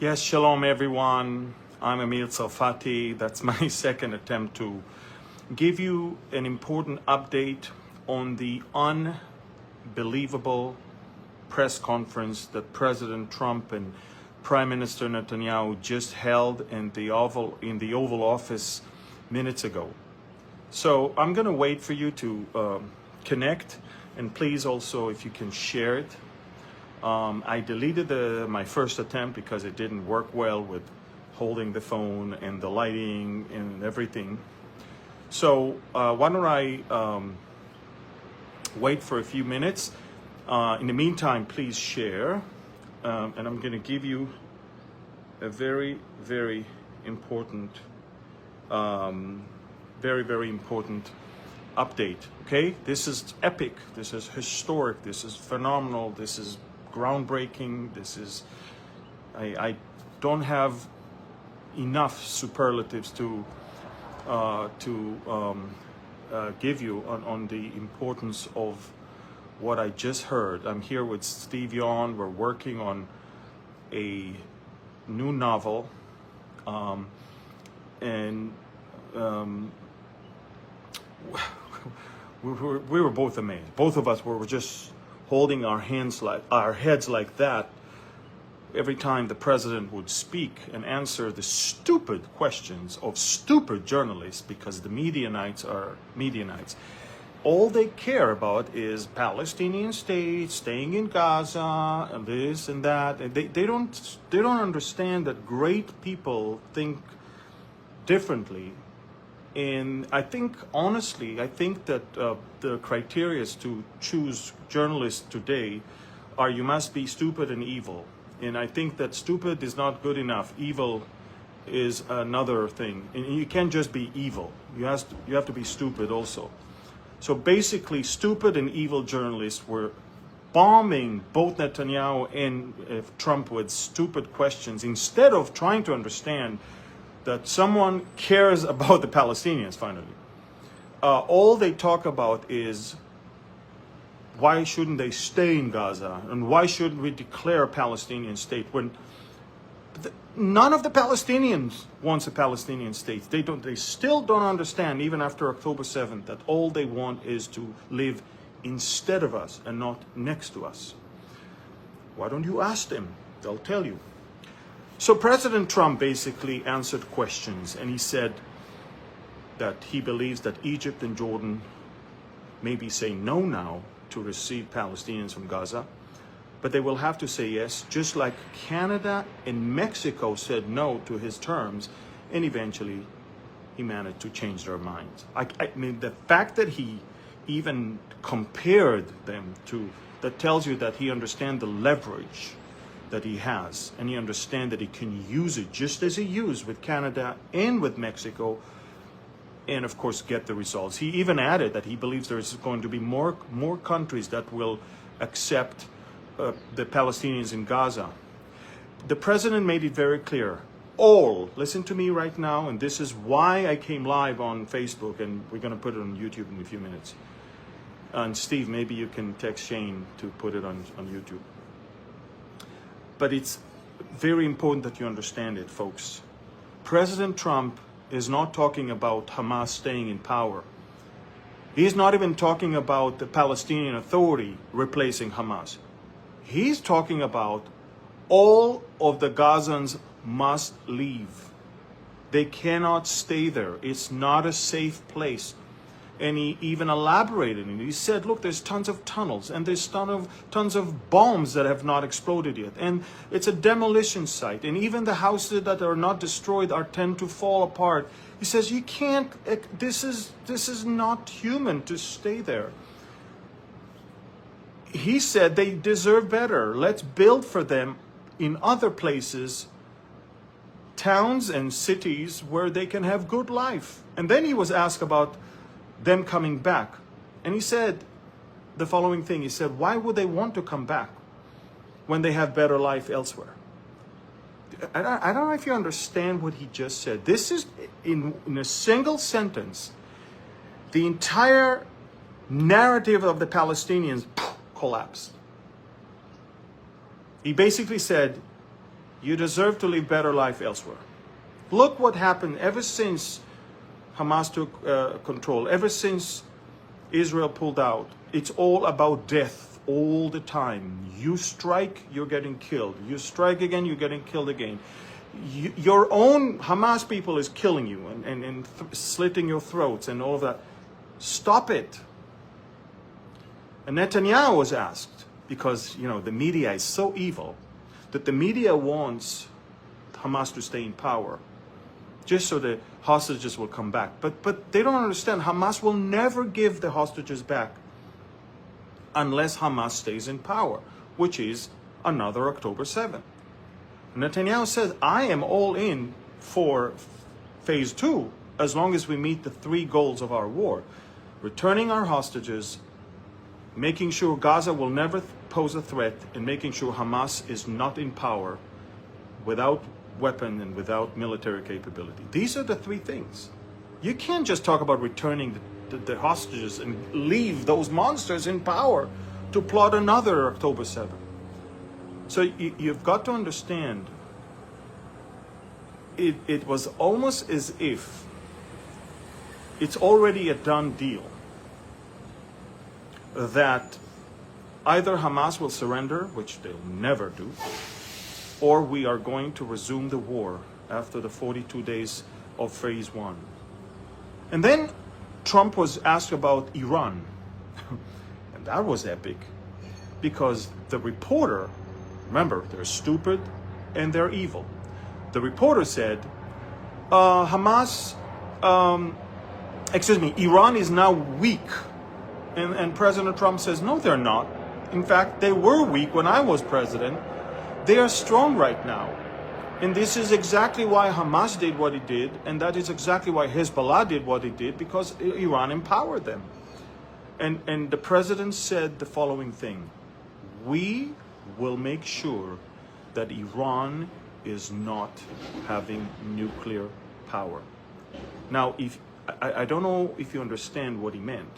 Yes, shalom everyone. I'm Amir Tsarfati. That's my second attempt to give you an important update on the unbelievable press conference that President Trump and Prime Minister Netanyahu just held in the Oval Office minutes ago. So I'm going to wait for you to connect, and please also, if you can, share it. I deleted my first attempt because it didn't work well with holding the phone and the lighting and everything. So why don't I wait for a few minutes. In the meantime, please share. And I'm going to give you a very, very important, very important update. Okay? This is epic. This is historic. This is phenomenal. This is groundbreaking. This is, I don't have enough superlatives to give you on the importance of what I just heard. I'm here with Steve Yon. We're working on a new novel, and we were both amazed. Both of us were just holding our heads like that every time the president would speak and answer the stupid questions of stupid journalists, because the Medianites are Medianites. All they care about is Palestinian state, staying in Gaza, and this and that. And they don't understand that great people think differently. And I think, honestly, that the criteria to choose journalists today are you must be stupid and evil. And I think that stupid is not good enough. Evil is another thing. And you can't just be evil. You have to be stupid also. So basically, stupid and evil journalists were bombing both Netanyahu and Trump with stupid questions instead of trying to understand that someone cares about the Palestinians, finally. All they talk about is why shouldn't they stay in Gaza, and why shouldn't we declare a Palestinian state when none of the Palestinians wants a Palestinian state. They still don't understand, even after October 7th, that all they want is to live instead of us and not next to us. Why don't you ask them? They'll tell you. So President Trump basically answered questions, and he said that he believes that Egypt and Jordan maybe say no now to receive Palestinians from Gaza, but they will have to say yes, just like Canada and Mexico said no to his terms, and eventually he managed to change their minds. I mean, the fact that he even compared them to, that tells you that he understands the leverage that he has, and he understands that he can use it just as he used with Canada and with Mexico, and of course get the results. He even added that he believes there's going to be more countries that will accept the Palestinians in Gaza. The president made it very clear. Listen to me right now, and this is why I came live on Facebook, and we're going to put it on YouTube in a few minutes. And Steve, maybe you can text Shane to put it on YouTube. But it's very important that you understand it, folks. President Trump is not talking about Hamas staying in power. He's not even talking about the Palestinian Authority replacing Hamas. He's talking about all of the Gazans must leave. They cannot stay there. It's not a safe place. And he even elaborated, and he said, look, there's tons of tunnels, and there's tons of bombs that have not exploded yet, and it's a demolition site, and even the houses that are not destroyed tend to fall apart. He says, you can't, this is not human to stay there. He said they deserve better. Let's build for them in other places, towns and cities where they can have good life. And then he was asked about them coming back. And he said the following thing. He said, why would they want to come back when they have better life elsewhere? I don't know if you understand what he just said. This is, in a single sentence, the entire narrative of the Palestinians collapsed. He basically said, You deserve to live better life elsewhere. Look what happened ever since Hamas took control, ever since Israel pulled out. It's all about death all the time. You strike, you're getting killed. You strike again, you're getting killed again. Your own Hamas people is killing you and slitting your throats and all of that. Stop it. And Netanyahu was asked, because, you know, the media is so evil, that the media wants Hamas to stay in power, just so the hostages will come back. But they don't understand. Hamas will never give the hostages back unless Hamas stays in power, which is another October 7th. Netanyahu says, I am all in for phase 2, as long as we meet the 3 goals of our war: returning our hostages, making sure Gaza will never pose a threat, and making sure Hamas is not in power without weapon and without military capability. These are the 3 things. You can't just talk about returning the hostages and leave those monsters in power to plot another October 7th. So you've got to understand, it was almost as if it's already a done deal that either Hamas will surrender, which they'll never do, or we are going to resume the war after the 42 days of phase 1. And then Trump was asked about Iran. And that was epic, because the reporter, remember, they're stupid and they're evil. The reporter said, Iran is now weak. And President Trump says, no, they're not. In fact, they were weak when I was president. They are strong right now. And this is exactly why Hamas did what it did, and that is exactly why Hezbollah did what it did, because Iran empowered them. And the president said the following thing: we will make sure that Iran is not having nuclear power. Now, if I don't know if you understand what he meant.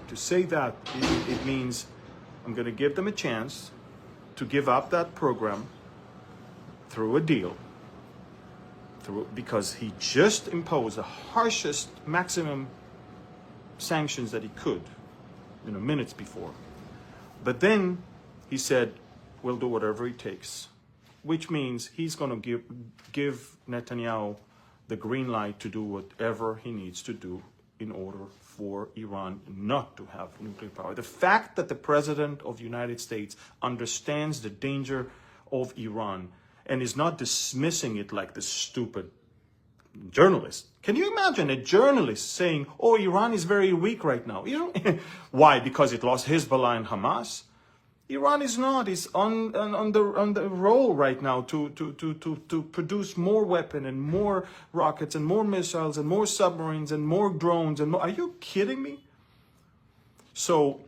To say that, it means I'm going to give them a chance to give up that program through a deal, because he just imposed the harshest maximum sanctions that he could, minutes before. But then he said, we'll do whatever it takes, which means he's going to give Netanyahu the green light to do whatever he needs to do in order for Iran not to have nuclear power. The fact that the President of the United States understands the danger of Iran and is not dismissing it like the stupid journalist. Can you imagine a journalist saying, oh, Iran is very weak right now? Why? Because it lost Hezbollah and Hamas? Iran is not. It's on the roll right now to produce more weapon and more rockets and more missiles and more submarines and more drones and more. Are you kidding me? So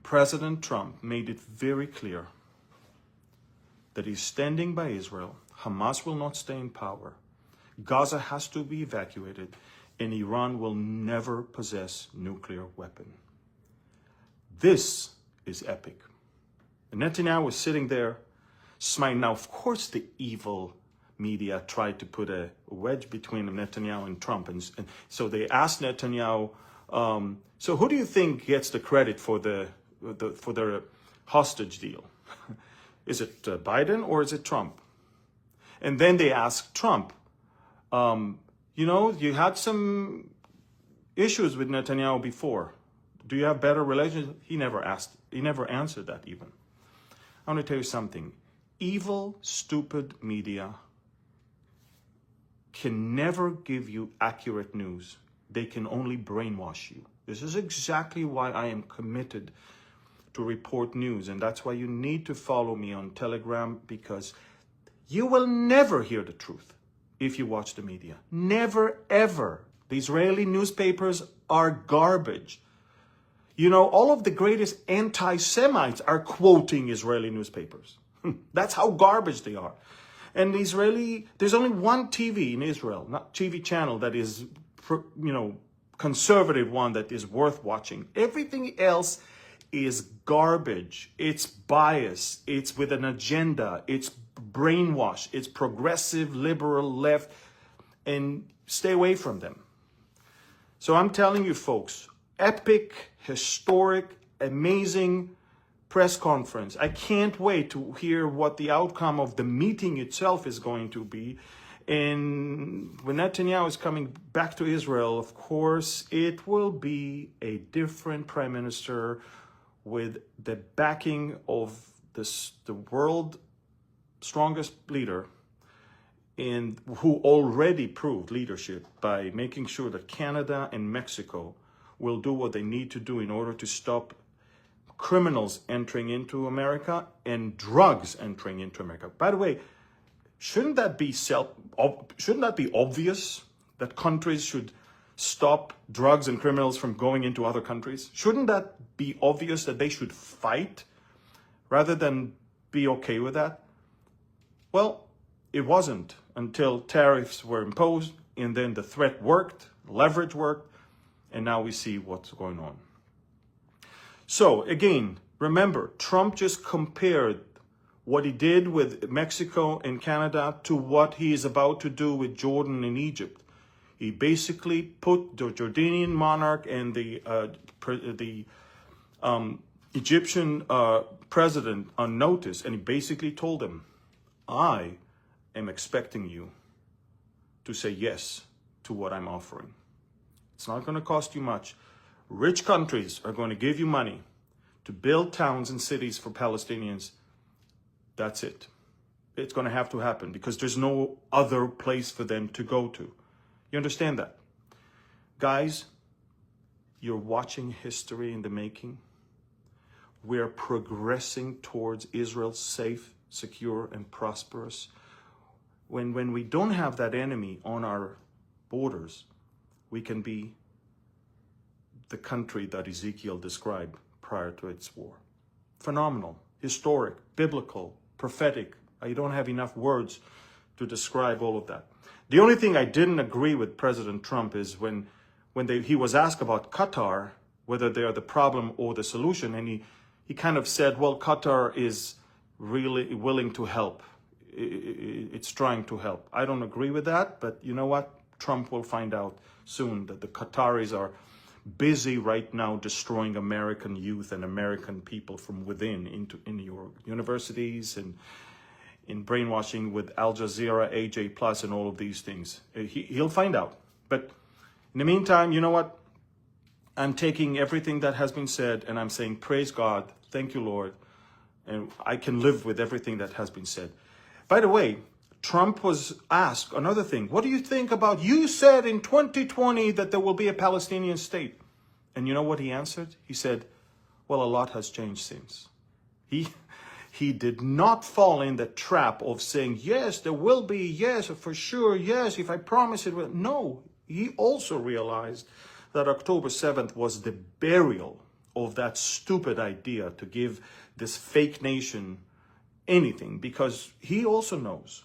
President Trump made it very clear that he's standing by Israel. Hamas will not stay in power. Gaza has to be evacuated, and Iran will never possess nuclear weapon. This is epic. And Netanyahu was sitting there smiling. Now, of course, the evil media tried to put a wedge between Netanyahu and Trump. And so they asked Netanyahu, so who do you think gets the credit for the hostage deal? Is it Biden or is it Trump? And then they asked Trump, you had some issues with Netanyahu before. Do you have better relations? He never answered that even. I want to tell you something. Evil, stupid media can never give you accurate news. They can only brainwash you. This is exactly why I am committed to report news. And that's why you need to follow me on Telegram, because you will never hear the truth if you watch the media. Never, ever. The Israeli newspapers are garbage. All of the greatest anti-Semites are quoting Israeli newspapers. That's how garbage they are. And there's only one TV in Israel, not TV channel, that is, conservative one that is worth watching. Everything else is garbage. It's biased. It's with an agenda. It's brainwashed. It's progressive, liberal, left, and stay away from them. So I'm telling you folks, epic, historic, amazing press conference. I can't wait to hear what the outcome of the meeting itself is going to be. And when Netanyahu is coming back to Israel, of course, it will be a different prime minister with the backing of the world's strongest leader, and who already proved leadership by making sure that Canada and Mexico will do what they need to do in order to stop criminals entering into America and drugs entering into America. By the way, shouldn't that be obvious that countries should stop drugs and criminals from going into other countries? Shouldn't that be obvious that they should fight rather than be okay with that? Well, it wasn't until tariffs were imposed, and then the threat worked, leverage worked, and now we see what's going on. So again, remember, Trump just compared what he did with Mexico and Canada to what he is about to do with Jordan and Egypt. He basically put the Jordanian monarch and the Egyptian president on notice, and he basically told them, I am expecting you to say yes to what I'm offering. It's not going to cost you much. Rich countries are going to give you money to build towns and cities for Palestinians. That's it. It's going to have to happen because there's no other place for them to go to. You understand that? Guys, you're watching history in the making. We're progressing towards Israel safe, secure, and prosperous. When we don't have that enemy on our borders, we can be the country that Ezekiel described prior to its war. Phenomenal, historic, biblical, prophetic. I don't have enough words to describe all of that. The only thing I didn't agree with President Trump is when he was asked about Qatar, whether they are the problem or the solution, and he kind of said, well, Qatar is really willing to help. It's trying to help. I don't agree with that, but you know what? Trump will find out soon that the Qataris are busy right now destroying American youth and American people from within in your universities and in brainwashing with Al Jazeera, AJ Plus, and all of these things. He'll find out. But in the meantime, you know what? I'm taking everything that has been said and I'm saying, praise God, thank you, Lord. And I can live with everything that has been said. By the way, Trump was asked another thing. What do you think about, you said in 2020 that there will be a Palestinian state. And you know what he answered? He said, well, a lot has changed since. He did not fall in the trap of saying, yes, there will be, yes, for sure, yes, if I promise it will. No, he also realized that October 7th was the burial of that stupid idea to give this fake nation anything, because he also knows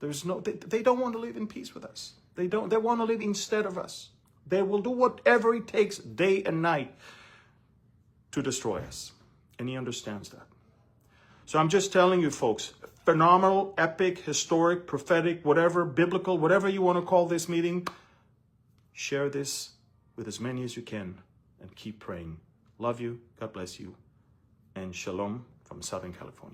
they don't want to live in peace with us. They want to live instead of us. They will do whatever it takes day and night to destroy us. And he understands that. So I'm just telling you folks, phenomenal, epic, historic, prophetic, whatever, biblical, whatever you want to call this meeting, share this with as many as you can and keep praying. Love you. God bless you. And shalom from Southern California.